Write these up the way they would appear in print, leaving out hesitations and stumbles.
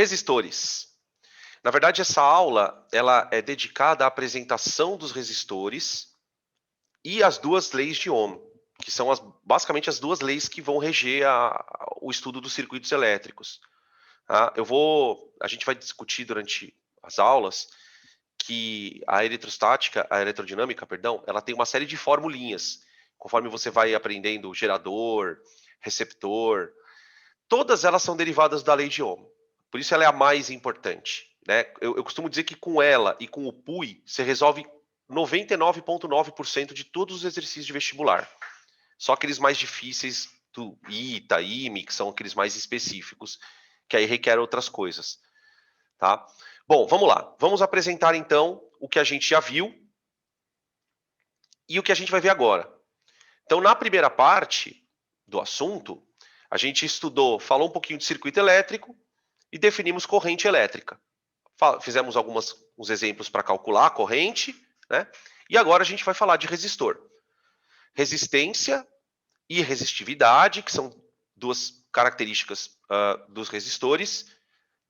Resistores. Na verdade, essa aula ela é dedicada à apresentação dos resistores e às duas leis de Ohm, que são basicamente as duas leis que vão reger o estudo dos circuitos elétricos. Tá? A gente vai discutir durante as aulas que a eletrodinâmica, perdão, ela tem uma série de formulinhas. Conforme você vai aprendendo gerador, receptor, todas elas são derivadas da lei de Ohm. Por isso ela é a mais importante. Né? Eu costumo dizer que com ela e com o PUI, você resolve 99,9% de todos os exercícios de vestibular. Só aqueles mais difíceis do ITA, IME, que são aqueles mais específicos, que aí requerem outras coisas. Tá? Bom, vamos lá. Vamos apresentar então o que a gente já viu e o que a gente vai ver agora. Então, na primeira parte do assunto, a gente falou um pouquinho de circuito elétrico e definimos corrente elétrica. Fizemos uns exemplos para calcular a corrente, né? E agora a gente vai falar de resistor. Resistência e resistividade, que são duas características dos resistores.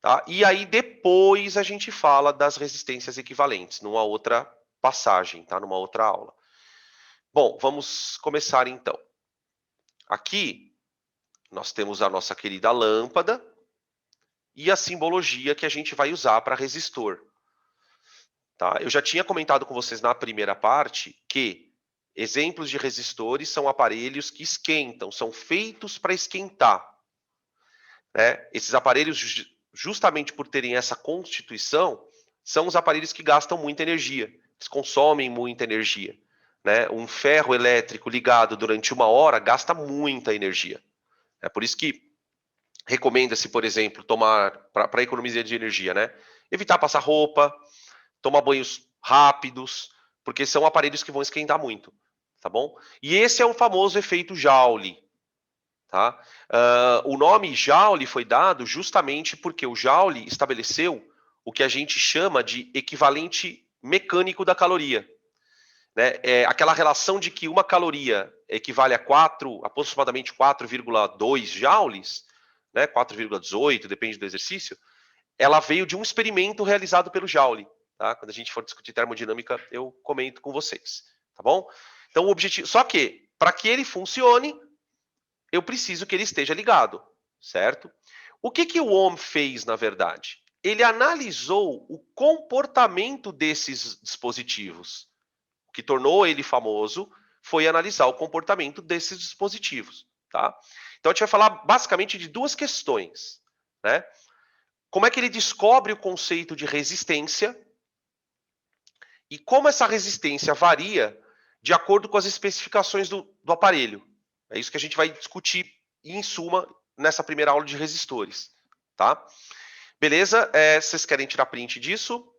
Tá? E aí depois a gente fala das resistências equivalentes, numa outra passagem, tá? Numa outra aula. Bom, vamos começar então. Aqui nós temos a nossa querida lâmpada e a simbologia que a gente vai usar para resistor. Tá? Eu já tinha comentado com vocês na primeira parte que exemplos de resistores são aparelhos que esquentam, são feitos para esquentar. Né? Esses aparelhos, justamente por terem essa constituição, são os aparelhos que gastam muita energia, eles consomem muita energia. Né? Um ferro elétrico ligado durante 1 hora gasta muita energia. É por isso que recomenda-se, por exemplo, tomar, para economia de energia, né? Evitar passar roupa, tomar banhos rápidos, porque são aparelhos que vão esquentar muito, tá bom? E esse é o famoso efeito Joule. Tá? O nome Joule foi dado justamente porque o Joule estabeleceu o que a gente chama de equivalente mecânico da caloria. Né? É aquela relação de que uma caloria equivale a aproximadamente 4,2 joules, né? 4,18, depende do exercício, ela veio de um experimento realizado pelo Joule. Tá? Quando a gente for discutir termodinâmica, eu comento com vocês. Tá bom? Então, o objetivo. Só que, para que ele funcione, eu preciso que ele esteja ligado, certo? O que o Ohm fez, na verdade? Ele analisou o comportamento desses dispositivos. O que tornou ele famoso foi analisar o comportamento desses dispositivos. Tá? Então, a gente vai falar basicamente de duas questões. Né? Como é que ele descobre o conceito de resistência e como essa resistência varia de acordo com as especificações do aparelho. É isso que a gente vai discutir, em suma, nessa primeira aula de resistores. Tá? Beleza? Vocês querem tirar print disso?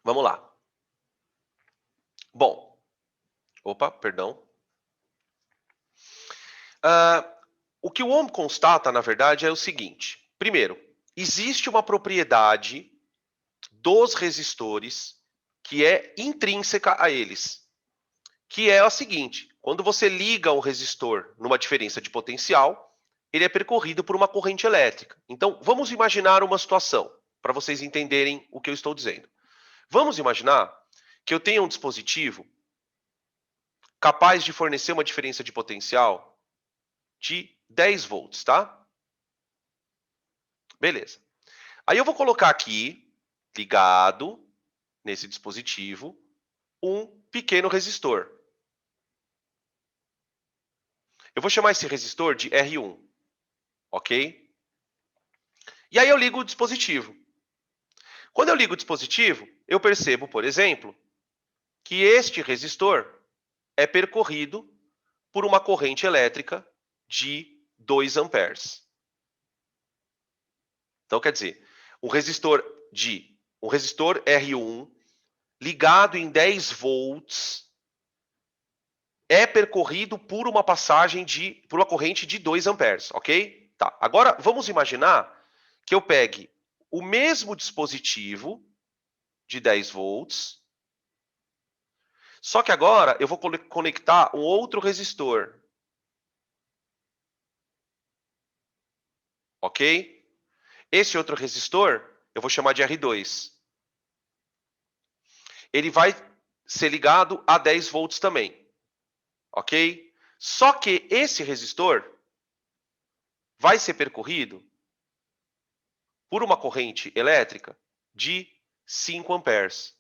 Vamos lá. Bom. Opa, perdão. O que o Ohm constata, na verdade, é o seguinte. Primeiro, existe uma propriedade dos resistores que é intrínseca a eles, que é a seguinte: quando você liga um resistor numa diferença de potencial, ele é percorrido por uma corrente elétrica. Então, vamos imaginar uma situação, para vocês entenderem o que eu estou dizendo. Vamos imaginar que eu tenha um dispositivo capaz de fornecer uma diferença de potencial de 10 volts, tá? Beleza. Aí eu vou colocar aqui, ligado nesse dispositivo, um pequeno resistor. Eu vou chamar esse resistor de R1, ok? E aí eu ligo o dispositivo. Quando eu ligo o dispositivo, eu percebo, por exemplo, que este resistor é percorrido por uma corrente elétrica de 2 amperes. Então, quer dizer, um resistor R1 ligado em 10 volts é percorrido por uma por uma corrente de 2 amperes, ok? Tá. Agora, vamos imaginar que eu pegue o mesmo dispositivo de 10 volts, Só que agora eu vou conectar um outro resistor. Ok? Esse outro resistor, eu vou chamar de R2. Ele vai ser ligado a 10 volts também. Ok? Só que esse resistor vai ser percorrido por uma corrente elétrica de 5 amperes.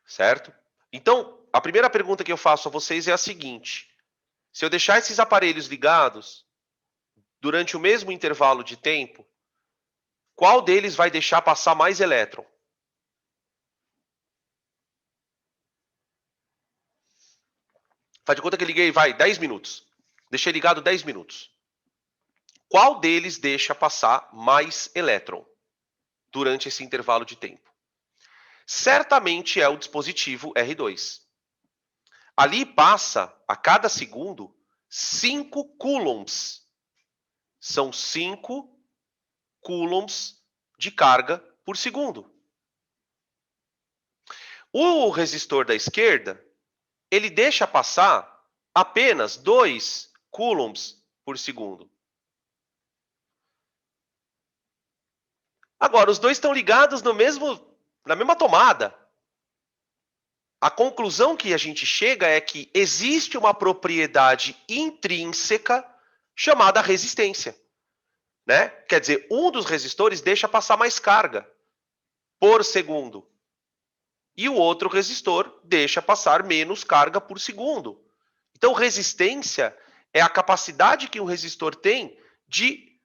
Certo? Então, a primeira pergunta que eu faço a vocês é a seguinte: se eu deixar esses aparelhos ligados durante o mesmo intervalo de tempo, qual deles vai deixar passar mais elétron? Faz de conta que eu liguei, vai, 10 minutos. Deixei ligado 10 minutos. Qual deles deixa passar mais elétron durante esse intervalo de tempo? Certamente é o dispositivo R2. Ali passa, a cada segundo, 5 coulombs. São 5 coulombs de carga por segundo. O resistor da esquerda, ele deixa passar apenas 2 coulombs por segundo. Agora, os dois estão ligados na mesma tomada. A conclusão que a gente chega é que existe uma propriedade intrínseca chamada resistência. Né? Quer dizer, um dos resistores deixa passar mais carga por segundo. E o outro resistor deixa passar menos carga por segundo. Então, resistência é a capacidade que um resistor tem de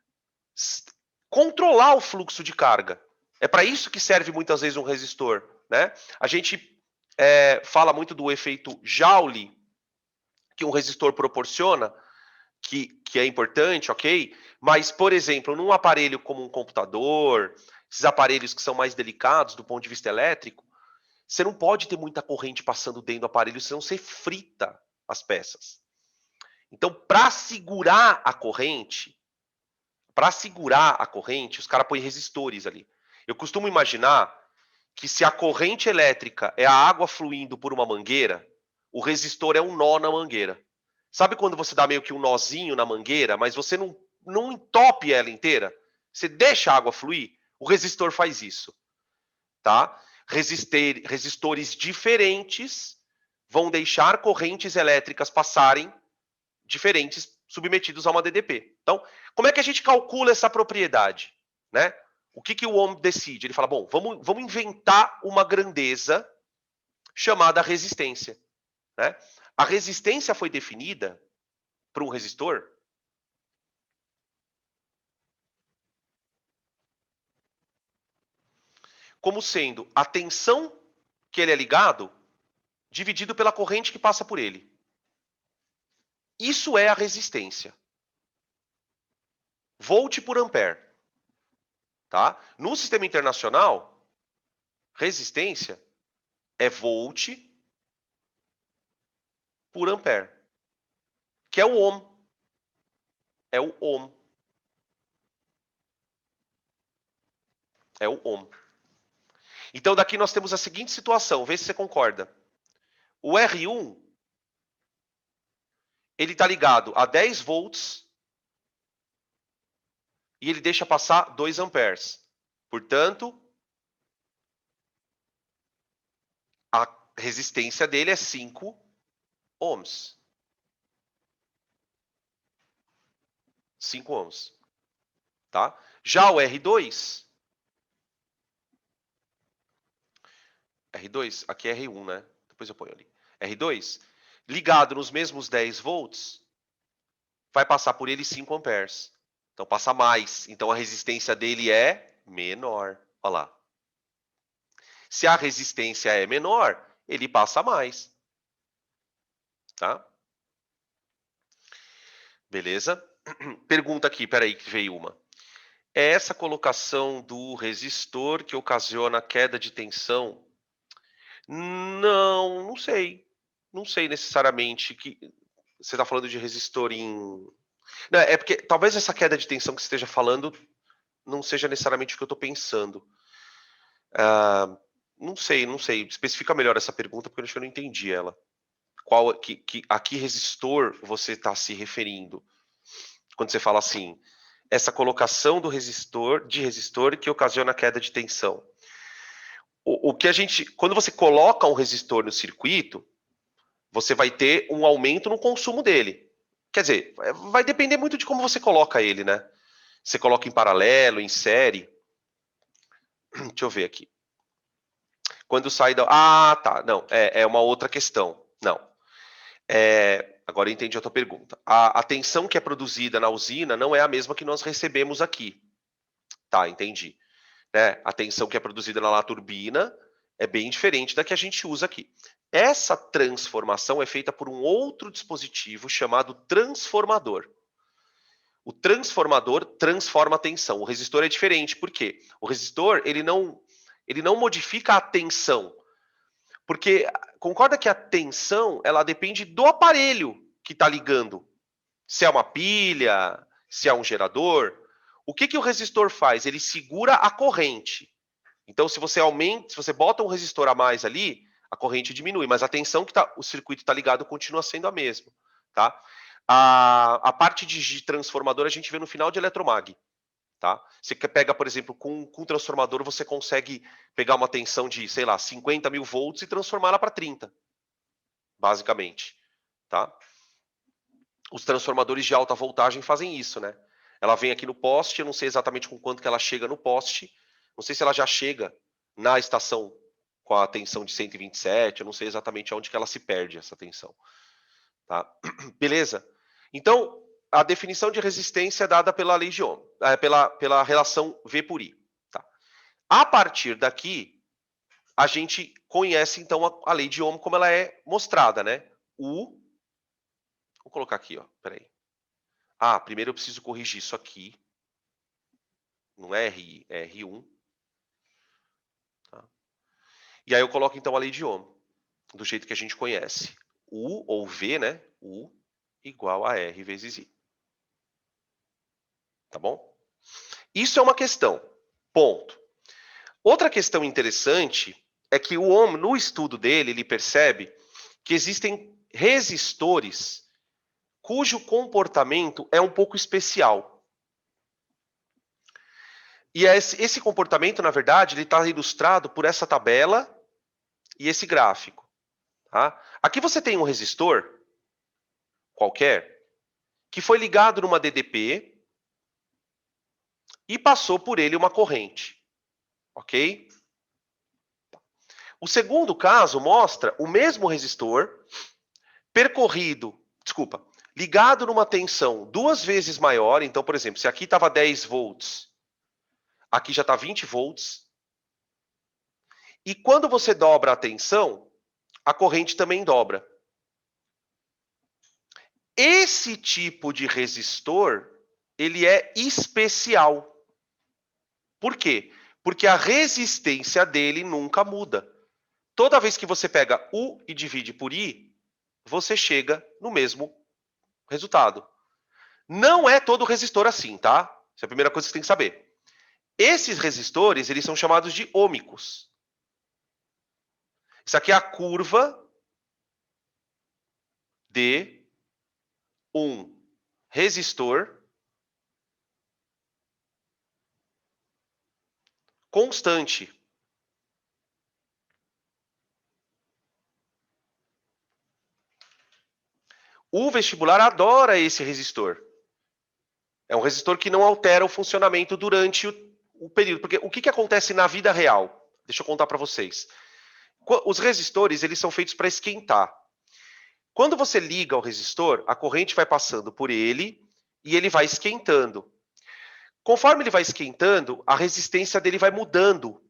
controlar o fluxo de carga. É para isso que serve muitas vezes um resistor. Né? A gente fala muito do efeito Joule que um resistor proporciona, que é importante, ok? Mas, por exemplo, num aparelho como um computador, esses aparelhos que são mais delicados do ponto de vista elétrico, você não pode ter muita corrente passando dentro do aparelho, senão você frita as peças. Então, para segurar a corrente, os caras põem resistores ali. Eu costumo imaginar que se a corrente elétrica é a água fluindo por uma mangueira, o resistor é um nó na mangueira. Sabe quando você dá meio que um nozinho na mangueira, mas você não entope ela inteira? Você deixa a água fluir? O resistor faz isso. Tá? Resistores diferentes vão deixar correntes elétricas passarem diferentes submetidos a uma DDP. Então, como é que a gente calcula essa propriedade? Né? O que o homem decide? Ele fala, bom, vamos inventar uma grandeza chamada resistência. Né? A resistência foi definida para um resistor como sendo a tensão que ele é ligado dividido pela corrente que passa por ele. Isso é a resistência. Volt por ampere. Tá? No sistema internacional, resistência é volt por ampere, que é o ohm. É o ohm. É o ohm. Então, daqui nós temos a seguinte situação, vê se você concorda. O R1, ele está ligado a 10 volts e ele deixa passar 2 amperes. Portanto, a resistência dele é 5 ohms. 5 ohms. Tá? Já o R2, aqui é R1, né? Depois eu ponho ali. R2, ligado nos mesmos 10 volts, vai passar por ele 5 amperes. Então passa mais. Então a resistência dele é menor. Olha lá. Se a resistência é menor, ele passa mais. Tá? Beleza? Pergunta aqui, peraí que veio uma. É essa colocação do resistor que ocasiona a queda de tensão? Não sei. Não sei necessariamente que você está falando de resistor em... Não, é porque talvez essa queda de tensão que você esteja falando não seja necessariamente o que eu estou pensando. Não sei. Especifica melhor essa pergunta, porque eu acho que eu não entendi ela. A que resistor você está se referindo? Quando você fala assim, essa colocação do resistor que ocasiona a queda de tensão. O que a gente, quando você coloca um resistor no circuito, você vai ter um aumento no consumo dele. Quer dizer, vai depender muito de como você coloca ele, né? Você coloca em paralelo, em série. Deixa eu ver aqui. Quando sai da. Ah, tá. Não, é uma outra questão. Não. Agora eu entendi a tua pergunta. A tensão que é produzida na usina não é a mesma que nós recebemos aqui. Tá, entendi. Né? A tensão que é produzida na turbina é bem diferente da que a gente usa aqui. Essa transformação é feita por um outro dispositivo chamado transformador. O transformador transforma a tensão. O resistor é diferente, por quê? O resistor ele não modifica a tensão, porque concorda que a tensão ela depende do aparelho que está ligando. Se é uma pilha, se é um gerador. O que o resistor faz? Ele segura a corrente. Então, se você bota um resistor a mais ali, a corrente diminui, mas a tensão que o circuito está ligado continua sendo a mesma. Tá? A parte de transformador a gente vê no final de eletromag. Tá? Você pega, por exemplo, com transformador, você consegue pegar uma tensão de, sei lá, 50 mil volts e transformá-la para 30, basicamente. Tá? Os transformadores de alta voltagem fazem isso, né? Ela vem aqui no poste, eu não sei exatamente com quanto que ela chega no poste, não sei se ela já chega na estação com a tensão de 127, eu não sei exatamente onde que ela se perde, essa tensão. Tá? Beleza? Então, a definição de resistência é dada pela lei de Ohm, pela relação V por I. Tá? A partir daqui, a gente conhece, então, a lei de Ohm como ela é mostrada, né? Vou colocar aqui, ó. Peraí. Primeiro eu preciso corrigir isso aqui. Não é RI, é R1. Tá? E aí eu coloco, então, a lei de Ohm, do jeito que a gente conhece. U, ou V, né? U igual a R vezes I. Tá bom? Isso é uma questão. Ponto. Outra questão interessante é que o Ohm, no estudo dele, ele percebe que existem resistores cujo comportamento é um pouco especial. E esse comportamento, na verdade, ele está ilustrado por essa tabela e esse gráfico. Tá? Aqui você tem um resistor qualquer que foi ligado numa DDP e passou por ele uma corrente. Ok? O segundo caso mostra o mesmo resistor ligado numa tensão 2 vezes maior. Então, por exemplo, se aqui estava 10 volts, aqui já está 20 volts. E quando você dobra a tensão, a corrente também dobra. Esse tipo de resistor, ele é especial. Por quê? Porque a resistência dele nunca muda. Toda vez que você pega U e divide por I, você chega no mesmo resultado. Não é todo resistor assim, tá? Essa é a primeira coisa que você tem que saber. Esses resistores, eles são chamados de ômicos. Isso aqui é a curva de um resistor constante. O vestibular adora esse resistor. É um resistor que não altera o funcionamento durante o período. Porque o que acontece na vida real? Deixa eu contar para vocês. Os resistores, eles são feitos para esquentar. Quando você liga o resistor, a corrente vai passando por ele e ele vai esquentando. Conforme ele vai esquentando, a resistência dele vai mudando.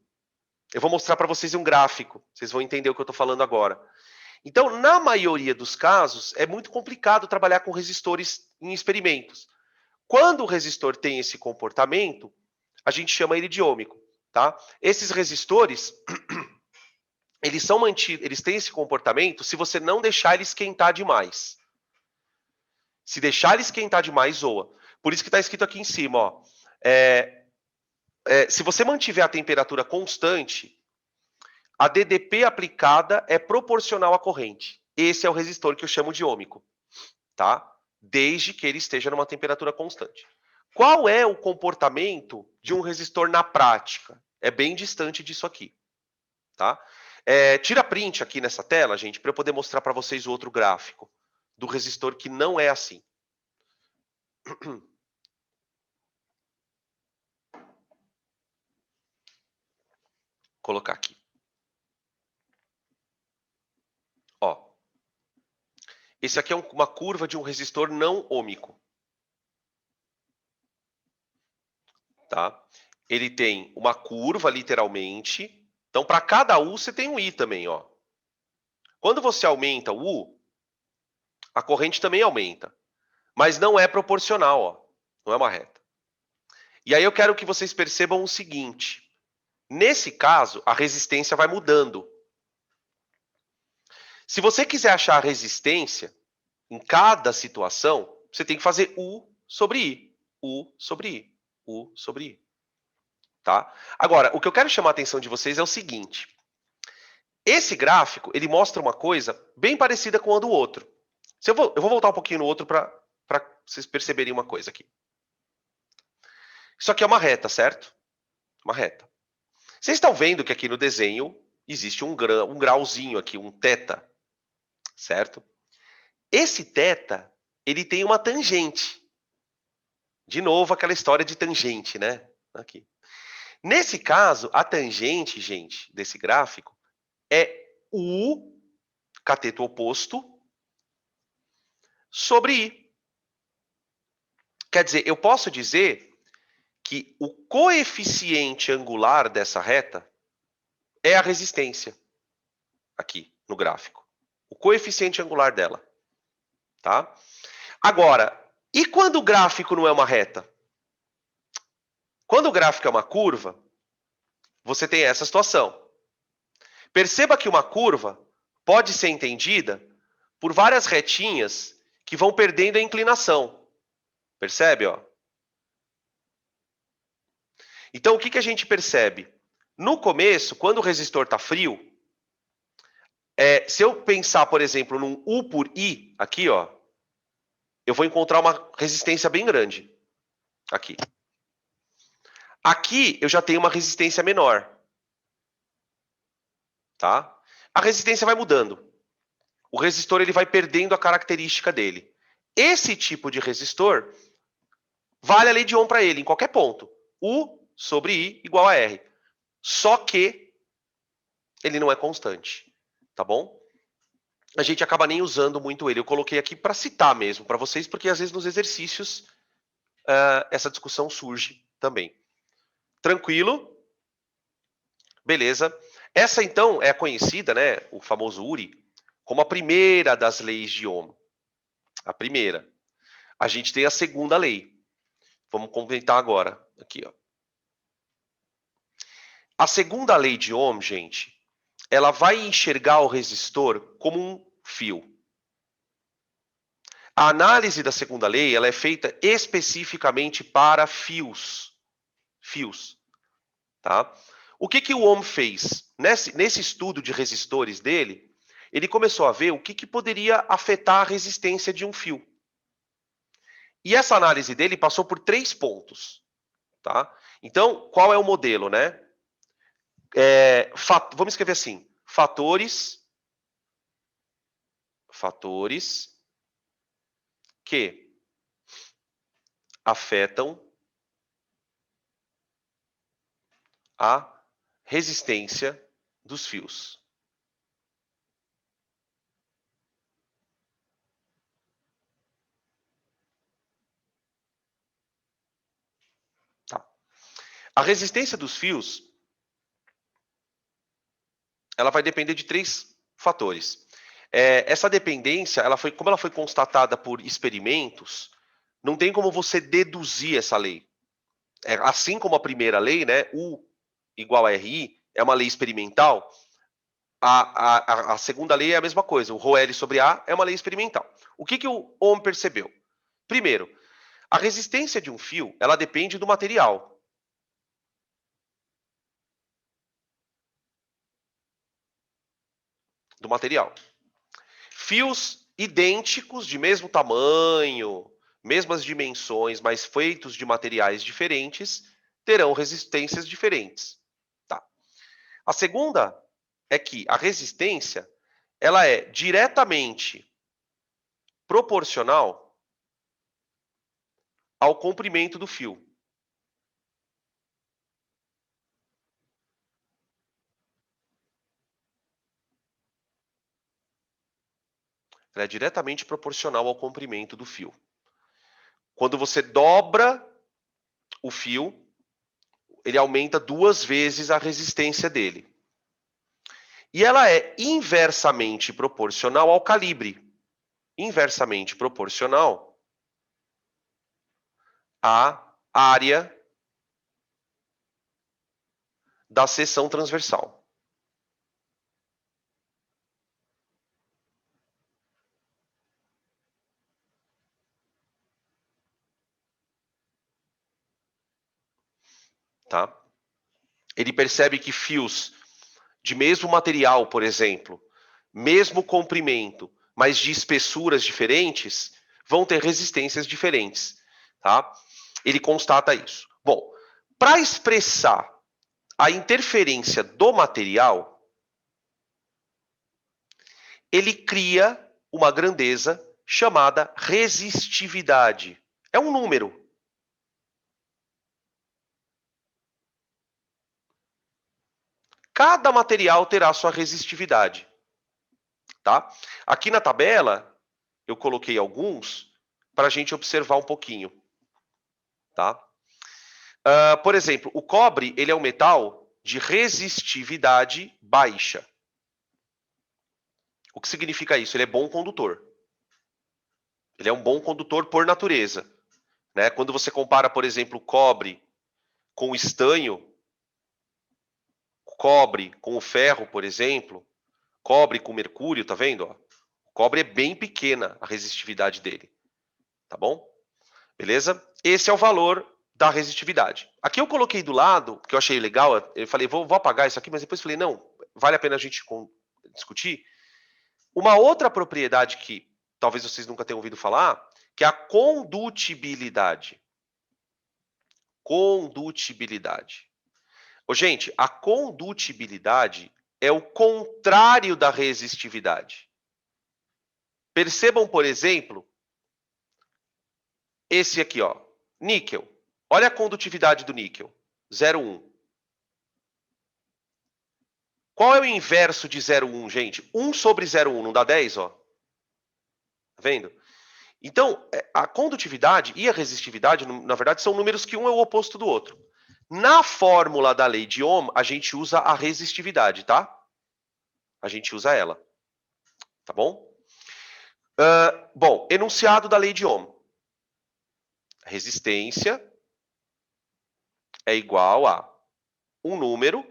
Eu vou mostrar para vocês um gráfico. Vocês vão entender o que eu estou falando agora. Então, na maioria dos casos, é muito complicado trabalhar com resistores em experimentos. Quando o resistor tem esse comportamento, a gente chama ele de ômico. Tá? Esses resistores, eles são mantidos, eles têm esse comportamento se você não deixar ele esquentar demais. Se deixar ele esquentar demais, zoa. Por isso que está escrito aqui em cima, ó. se você mantiver a temperatura constante, a DDP aplicada é proporcional à corrente. Esse é o resistor que eu chamo de ômico, tá? Desde que ele esteja numa temperatura constante. Qual é o comportamento de um resistor na prática? É bem distante disso aqui, tá? Tira print aqui nessa tela, gente, para eu poder mostrar para vocês o outro gráfico do resistor que não é assim. Vou colocar aqui. Ó, esse aqui é uma curva de um resistor não ômico. Tá? Ele tem uma curva, literalmente. Então, para cada U, você tem um I também. Ó. Quando você aumenta o U, a corrente também aumenta. Mas não é proporcional, ó. Não é uma reta. E aí eu quero que vocês percebam o seguinte. Nesse caso, a resistência vai mudando. Se você quiser achar a resistência em cada situação, você tem que fazer U sobre I. U sobre I. U sobre I. Tá? Agora, o que eu quero chamar a atenção de vocês é o seguinte. Esse gráfico, ele mostra uma coisa bem parecida com a do outro. Eu vou voltar um pouquinho no outro para vocês perceberem uma coisa aqui. Isso aqui é uma reta, certo? Uma reta. Vocês estão vendo que aqui no desenho existe um grauzinho aqui, um θ, certo? Esse θ, ele tem uma tangente. De novo, aquela história de tangente, né? Aqui. Nesse caso, a tangente, gente, desse gráfico, é U, cateto oposto, sobre I. Quer dizer, eu posso dizer que o coeficiente angular dessa reta é a resistência, aqui no gráfico. O coeficiente angular dela. Tá? Agora, e quando o gráfico não é uma reta? Quando o gráfico é uma curva, você tem essa situação. Perceba que uma curva pode ser entendida por várias retinhas que vão perdendo a inclinação. Percebe? Ó? Então, o que a gente percebe? No começo, quando o resistor está frio, se eu pensar, por exemplo, num U por I, aqui, ó, eu vou encontrar uma resistência bem grande. Aqui. Aqui, eu já tenho uma resistência menor. Tá? A resistência vai mudando. O resistor ele vai perdendo a característica dele. Esse tipo de resistor vale a lei de Ohm para ele, em qualquer ponto. U sobre I igual a R. Só que ele não é constante. Tá bom? A gente acaba nem usando muito ele. Eu coloquei aqui para citar mesmo para vocês, porque às vezes nos exercícios essa discussão surge também. Tranquilo? Beleza. Essa, então, é conhecida, né, o famoso URI, como a primeira das leis de Ohm. A primeira. A gente tem a segunda lei. Vamos comentar agora. Aqui, ó. A segunda lei de Ohm, gente, ela vai enxergar o resistor como um fio. A análise da segunda lei ela é feita especificamente para fios. Fios. Tá? O que o Ohm fez? Nesse estudo de resistores dele, ele começou a ver o que poderia afetar a resistência de um fio. E essa análise dele passou por 3 pontos. Tá? Então, qual é o modelo? Né? Vamos escrever assim. Fatores que afetam a resistência dos fios. Tá. A resistência dos fios ela vai depender de 3 fatores. Essa dependência, como ela foi constatada por experimentos, não tem como você deduzir essa lei. Assim como a primeira lei, né, U igual a RI, é uma lei experimental, a segunda lei é a mesma coisa. O ρL sobre A é uma lei experimental. O que o Ohm percebeu? Primeiro, a resistência de um fio ela depende do material. do material. Fios idênticos, de mesmo tamanho, mesmas dimensões, mas feitos de materiais diferentes, terão resistências diferentes. Tá. A segunda é que a resistência ela é diretamente proporcional ao comprimento do fio. Ela é diretamente proporcional ao comprimento do fio. Quando você dobra o fio, ele aumenta 2 vezes a resistência dele. E ela é inversamente proporcional ao calibre. Inversamente proporcional à área da seção transversal. Tá? Ele percebe que fios de mesmo material, por exemplo, mesmo comprimento, mas de espessuras diferentes, vão ter resistências diferentes. Tá? Ele constata isso. Bom, para expressar a interferência do material, ele cria uma grandeza chamada resistividade. É um número. Cada material terá sua resistividade. Tá? Aqui na tabela, eu coloquei alguns para a gente observar um pouquinho. Tá? Por exemplo, o cobre ele é um metal de resistividade baixa. O que significa isso? Ele é bom condutor. Ele é um bom condutor por natureza. Né? Quando você compara, por exemplo, o cobre com o estanho, cobre com o ferro, por exemplo, cobre com mercúrio, tá vendo? Ó? O cobre é bem pequena a resistividade dele. Tá bom? Beleza? Esse é o valor da resistividade. Aqui eu coloquei do lado, que eu achei legal, eu falei, vou apagar isso aqui, mas depois falei, não, vale a pena a gente discutir. Uma outra propriedade que talvez vocês nunca tenham ouvido falar, que é a condutibilidade. Condutibilidade. Ô, gente, a condutibilidade é o contrário da resistividade. Percebam, por exemplo, esse aqui, ó, níquel. Olha a condutividade do níquel, 0,1. Qual é o inverso de 0,1, gente? 1 sobre 0,1 não dá 10, ó? Tá vendo? Então, a condutividade e a resistividade, na verdade, são números que um é o oposto do outro. Na fórmula da lei de Ohm, a gente usa a resistividade, tá? A gente usa ela. Tá bom? Bom, enunciado da lei de Ohm. Resistência é igual a um número,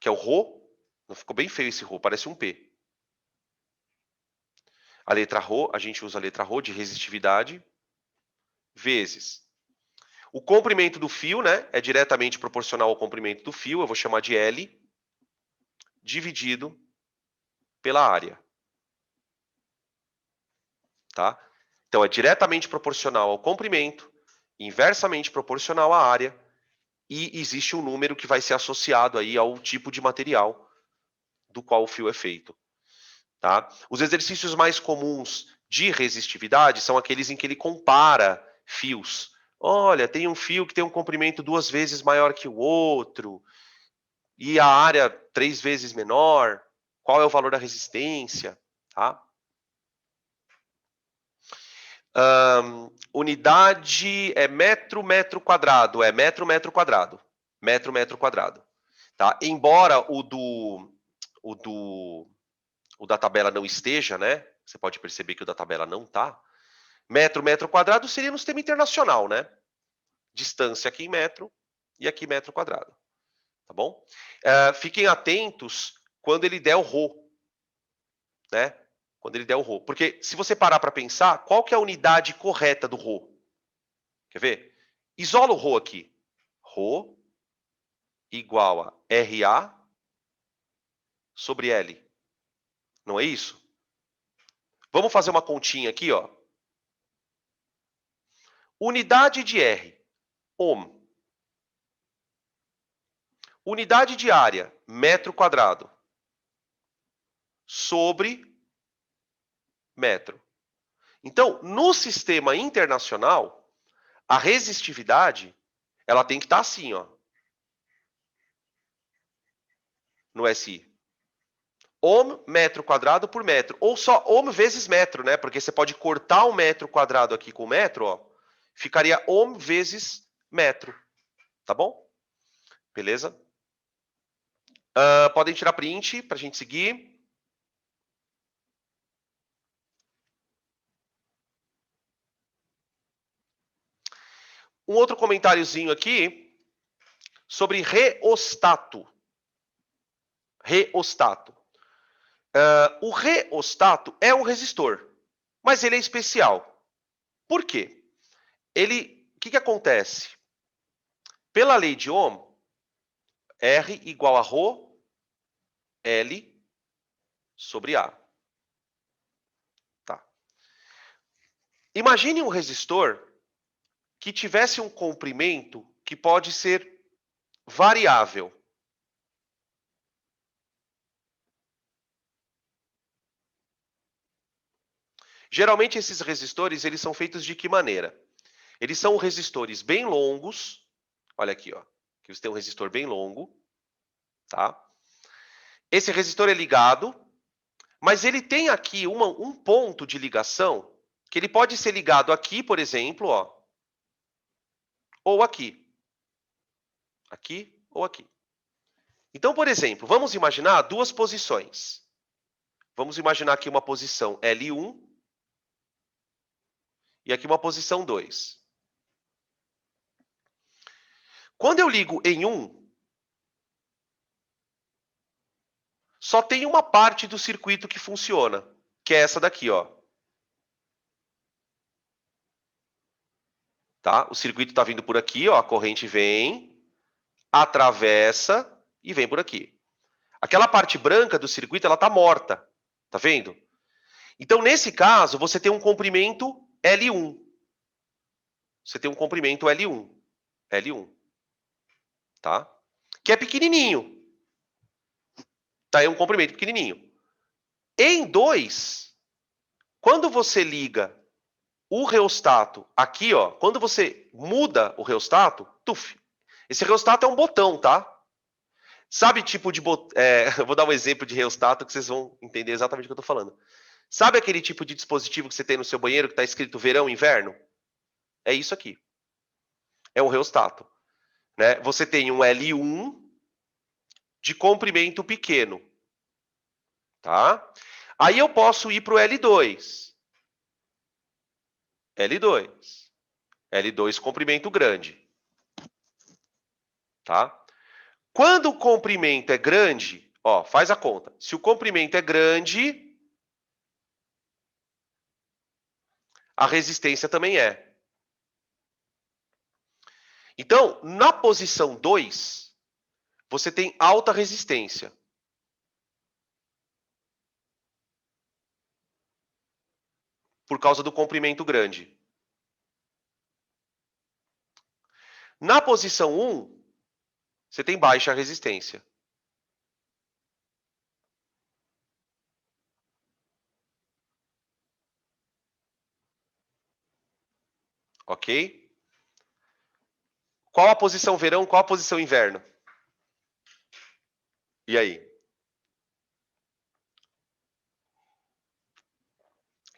que é o ρ. Não ficou bem feio esse ρ, parece um P. A letra ρ, a gente usa a letra ρ de resistividade, vezes. O comprimento do fio, né, é diretamente proporcional ao comprimento do fio, eu vou chamar de L, dividido pela área. Tá? Então, é diretamente proporcional ao comprimento, inversamente proporcional à área, e existe um número que vai ser associado aí ao tipo de material do qual o fio é feito. Tá? Os exercícios mais comuns de resistividade são aqueles em que ele compara fios. Olha, tem um fio que tem um comprimento 2 vezes maior que o outro, e a área 3 vezes menor. Qual é o valor da resistência? Tá? Unidade é metro, metro quadrado. É metro, metro quadrado. Metro, metro quadrado. Tá? Embora o da tabela não esteja, né? Você pode perceber que o da tabela não tá. Metro, metro quadrado seria no sistema internacional, né? Distância aqui em metro e aqui metro quadrado. Tá bom? Fiquem atentos quando ele der o ρ, né? Quando ele der o ρ. Porque se você parar para pensar, qual que é a unidade correta do ρ? Quer ver? Isola o ρ aqui. ρ igual a RA sobre L. Não é isso? Vamos fazer uma continha aqui, ó. Unidade de R, ohm. Unidade de área, metro quadrado. Sobre metro. Então, no sistema internacional, a resistividade, ela tem que estar assim, ó. No SI. Ohm, metro quadrado por metro. Ou só ohm vezes metro, né? Porque você pode cortar um metro quadrado aqui com metro, ó. Ficaria ohm vezes metro. Tá bom? Beleza? Podem tirar print para a gente seguir. Um outro comentáriozinho aqui sobre reostato. Reostato. O reostato é um resistor, mas ele é especial. Por quê? O que acontece? Pela lei de Ohm, R igual a ρ L sobre A. Tá. Imagine um resistor que tivesse um comprimento que pode ser variável. Geralmente esses resistores, eles são feitos de que maneira? Eles são resistores bem longos. Olha aqui, ó. Aqui você tem um resistor bem longo, tá? Esse resistor é ligado, mas ele tem aqui um ponto de ligação que ele pode ser ligado aqui, por exemplo, ó, ou aqui. Aqui ou aqui. Então, por exemplo, vamos imaginar duas posições. Vamos imaginar aqui uma posição L1 e aqui uma posição 2. Quando eu ligo em 1, só tem uma parte do circuito que funciona, que é essa daqui, ó. Tá? O circuito está vindo por aqui, ó, a corrente vem, atravessa e vem por aqui. Aquela parte branca do circuito, ela está morta, tá vendo? Então, nesse caso, você tem um comprimento L1. Você tem um comprimento L1. L1. Tá? Que é pequenininho. Tá? É um comprimento pequenininho. Em 2, quando você liga o reostato aqui, ó, quando você muda o reostato, tuf, esse reostato é um botão, tá? Sabe tipo de eu vou dar um exemplo de reostato que vocês vão entender exatamente o que eu estou falando. Sabe aquele tipo de dispositivo que você tem no seu banheiro que está escrito verão, inverno? É isso aqui. É um reostato. Né? Você tem um L1 de comprimento pequeno. Tá? Aí eu posso ir para o L2. L2. L2 comprimento grande. Tá? Quando o comprimento é grande, ó, faz a conta. Se o comprimento é grande, a resistência também é. Então, na posição 2, você tem alta resistência. Por causa do comprimento grande. Na posição 1, você tem baixa resistência. Ok? Qual a posição verão, qual a posição inverno? E aí?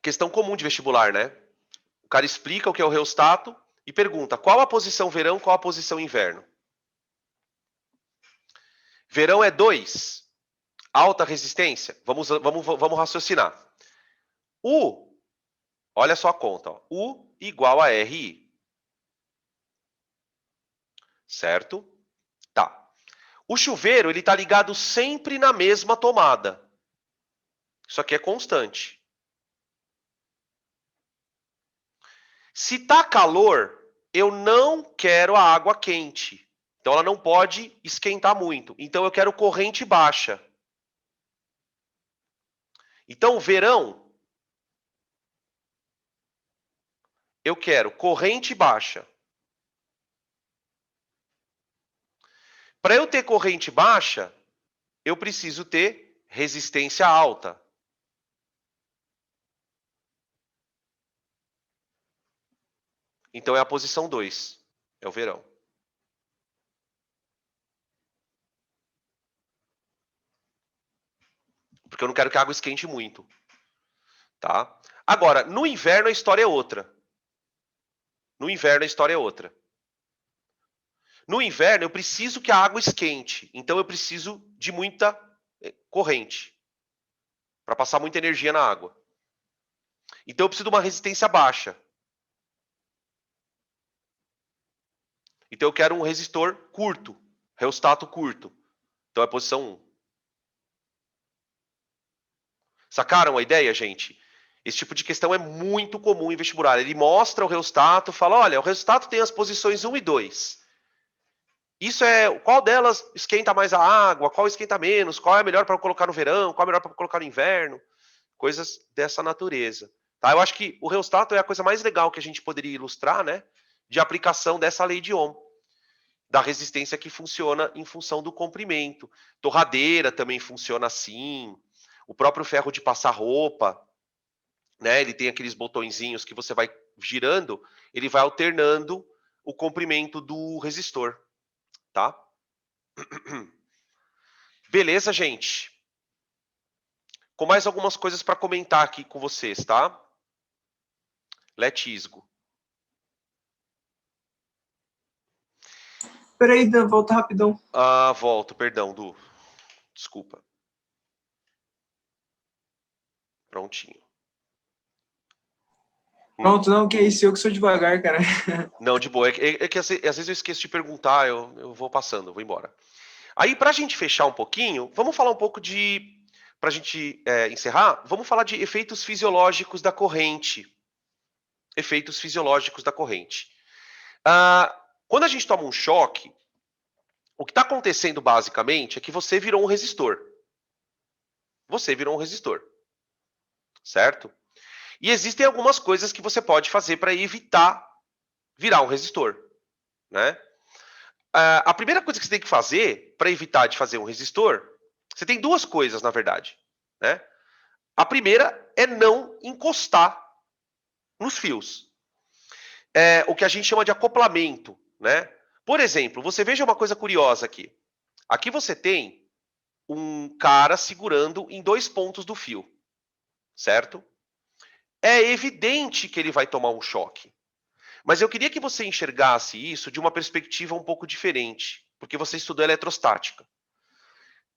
Questão comum de vestibular, né? O cara explica o que é o reostato e pergunta qual a posição verão, qual a posição inverno. Verão é 2. Alta resistência. Vamos raciocinar. Olha só a conta. Ó. U igual a RI. Certo? Tá. O chuveiro ele está ligado sempre na mesma tomada. Isso aqui é constante. Se está calor, eu não quero a água quente. Então ela não pode esquentar muito. Então eu quero corrente baixa. Então, verão, eu quero corrente baixa. Para eu ter corrente baixa, eu preciso ter resistência alta. Então é a posição 2, é o verão. Porque eu não quero que a água esquente muito. Tá? Agora, no inverno a história é outra. No inverno a história é outra. No inverno eu preciso que a água esquente. Então eu preciso de muita corrente. Para passar muita energia na água. Então eu preciso de uma resistência baixa. Então eu quero um resistor curto. Reostato curto. Então é a posição 1. Sacaram a ideia, gente? Esse tipo de questão é muito comum em vestibular. Ele mostra o reostato, fala, olha, o reostato tem as posições 1 e 2. Isso é, qual delas esquenta mais a água, qual esquenta menos, qual é melhor para colocar no verão, qual é melhor para colocar no inverno, coisas dessa natureza. Tá? Eu acho que o reostato é a coisa mais legal que a gente poderia ilustrar, né, de aplicação dessa lei de Ohm, da resistência que funciona em função do comprimento. Torradeira também funciona assim, o próprio ferro de passar roupa, né, ele tem aqueles botõezinhos que você vai girando, ele vai alternando o comprimento do resistor, tá? Beleza, gente? Com mais algumas coisas para comentar aqui com vocês, tá? Letisgo. Peraí, Dan, volta rapidão. Ah, volto, perdão, Du. Desculpa. Prontinho. Pronto, não, que isso, eu que sou devagar, cara. Não, de boa. É que às vezes eu esqueço de perguntar, eu vou passando, vou embora. Aí, para a gente fechar um pouquinho, vamos falar um pouco de... Para a gente encerrar, vamos falar de efeitos fisiológicos da corrente. Efeitos fisiológicos da corrente. Quando a gente toma um choque, o que está acontecendo basicamente é que você virou um resistor. Você virou um resistor. Certo? E existem algumas coisas que você pode fazer para evitar virar um resistor. Né? A primeira coisa que você tem que fazer para evitar de fazer um resistor, você tem duas coisas, na verdade. Né? A primeira é não encostar nos fios. É o que a gente chama de acoplamento. Né? Por exemplo, você veja uma coisa curiosa aqui. Aqui você tem um cara segurando em 2 pontos do fio. Certo? É evidente que ele vai tomar um choque. Mas eu queria que você enxergasse isso de uma perspectiva um pouco diferente, porque você estudou eletrostática.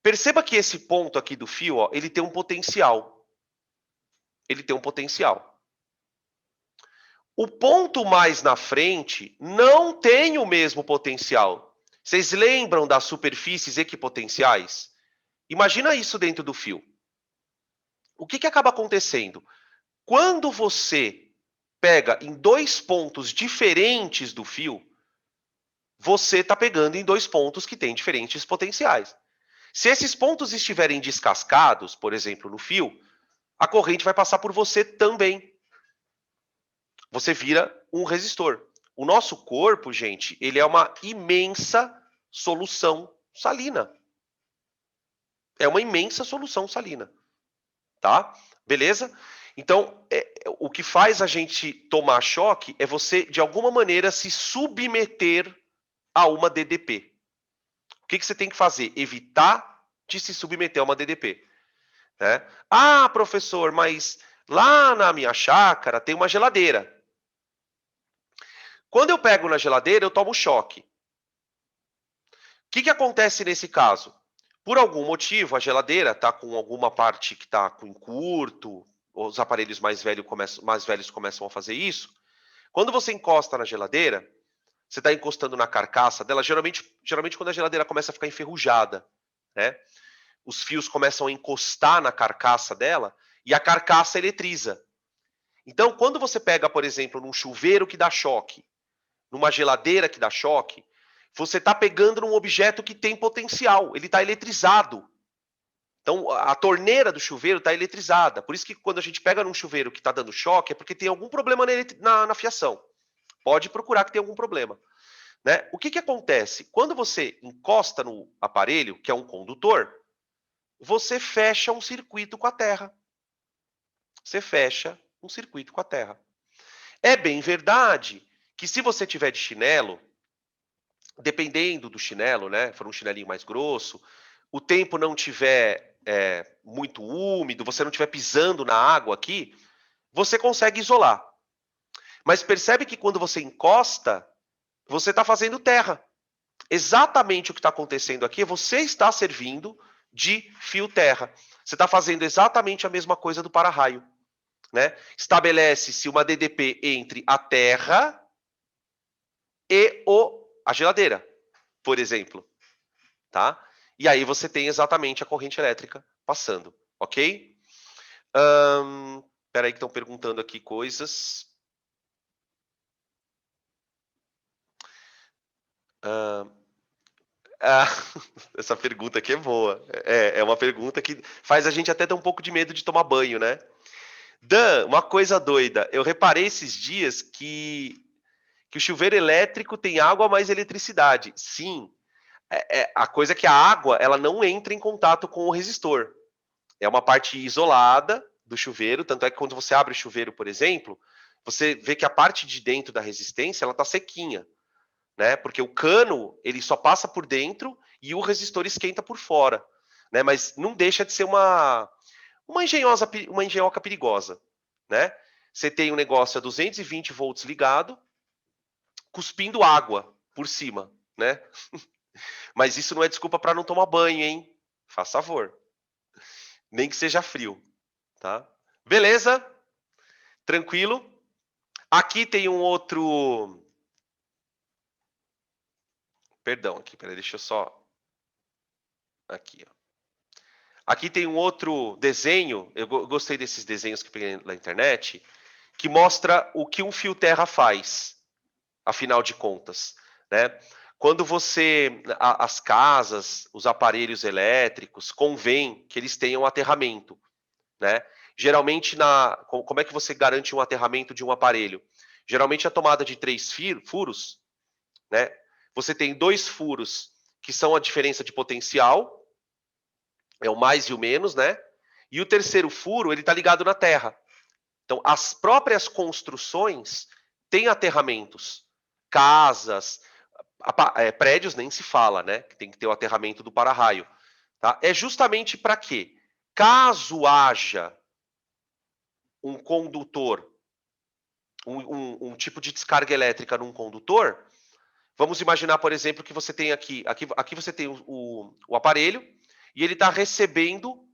Perceba que esse ponto aqui do fio, ó, ele tem um potencial. Ele tem um potencial. O ponto mais na frente não tem o mesmo potencial. Vocês lembram das superfícies equipotenciais? Imagina isso dentro do fio. O que acaba acontecendo? Quando você pega em 2 pontos diferentes do fio, você está pegando em 2 pontos que têm diferentes potenciais. Se esses pontos estiverem descascados, por exemplo, no fio, a corrente vai passar por você também. Você vira um resistor. O nosso corpo, gente, ele é uma imensa solução salina. É uma imensa solução salina. Tá? Beleza? Então, o que faz a gente tomar choque é você, de alguma maneira, se submeter a uma DDP. O que você tem que fazer? Evitar de se submeter a uma DDP. Né? Ah, professor, mas lá na minha chácara tem uma geladeira. Quando eu pego na geladeira, eu tomo choque. O que acontece nesse caso? Por algum motivo, a geladeira está com alguma parte que está com encurto, os aparelhos mais velhos começam a fazer isso. Quando você encosta na geladeira, você está encostando na carcaça dela, geralmente quando a geladeira começa a ficar enferrujada, né? Os fios começam a encostar na carcaça dela e a carcaça eletriza. Então, quando você pega, por exemplo, num chuveiro que dá choque, numa geladeira que dá choque, você está pegando num objeto que tem potencial, ele está eletrizado. Então, a torneira do chuveiro está eletrizada. Por isso que quando a gente pega num chuveiro que está dando choque, é porque tem algum problema na fiação. Pode procurar que tem algum problema. Né? O que acontece? Quando você encosta no aparelho, que é um condutor, você fecha um circuito com a terra. Você fecha um circuito com a terra. É bem verdade que se você tiver de chinelo, dependendo do chinelo, né, for um chinelinho mais grosso, o tempo não tiver muito úmido, você não estiver pisando na água aqui, você consegue isolar. Mas percebe que quando você encosta, você está fazendo terra. Exatamente o que está acontecendo aqui é você está servindo de fio terra. Você está fazendo exatamente a mesma coisa do para-raio. Né? Estabelece-se uma DDP entre a terra e a geladeira, por exemplo. Tá? E aí você tem exatamente a corrente elétrica passando, ok? Espera aí que estão perguntando aqui coisas. Essa pergunta aqui é boa. É uma pergunta que faz a gente até ter um pouco de medo de tomar banho, né? Dan, uma coisa doida. Eu reparei esses dias que o chuveiro elétrico tem água mais eletricidade. Sim. A coisa é que a água ela não entra em contato com o resistor. É uma parte isolada do chuveiro, tanto é que quando você abre o chuveiro, por exemplo, você vê que a parte de dentro da resistência ela está sequinha, né? Porque o cano ele só passa por dentro e o resistor esquenta por fora, né? Mas não deixa de ser uma engenhoca perigosa, né? Você tem um negócio a 220 volts ligado, cuspindo água por cima, né? Mas isso não é desculpa para não tomar banho, hein? Faz favor. Nem que seja frio, tá? Beleza? Tranquilo? Aqui tem um outro... Perdão, aqui, peraí, deixa eu só... Aqui, ó. Aqui tem um outro desenho, eu gostei desses desenhos que peguei na internet, que mostra o que um fio terra faz, afinal de contas, né? Quando as casas, os aparelhos elétricos, convém que eles tenham aterramento, né? Geralmente, como é que você garante um aterramento de um aparelho? Geralmente, a tomada de 3 furos, né? Você tem 2 furos que são a diferença de potencial, é o mais e o menos, né? E o terceiro furo, ele está ligado na terra. Então, as próprias construções têm aterramentos. Casas, prédios nem se fala, né? Que tem que ter o aterramento do para-raio. Tá? É justamente para quê? Caso haja um condutor, um tipo de descarga elétrica num condutor, vamos imaginar, por exemplo, que você tem aqui você tem o aparelho e ele está recebendo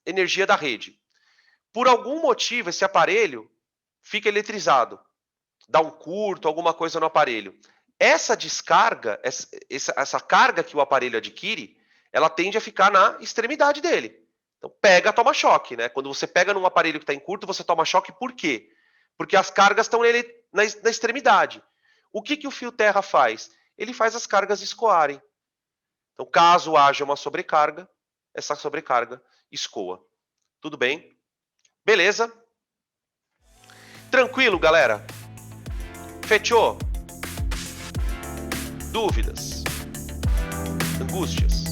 energia da rede. Por algum motivo, esse aparelho fica eletrizado, dá um curto, alguma coisa no aparelho. Essa descarga, essa carga que o aparelho adquire, ela tende a ficar na extremidade dele. Então, pega, toma choque, né? Quando você pega num aparelho que está em curto, você toma choque por quê? Porque as cargas estão na extremidade. O que o fio terra faz? Ele faz as cargas escoarem. Então, caso haja uma sobrecarga, essa sobrecarga escoa. Tudo bem? Beleza? Tranquilo, galera? Fechou? Dúvidas? Angústias?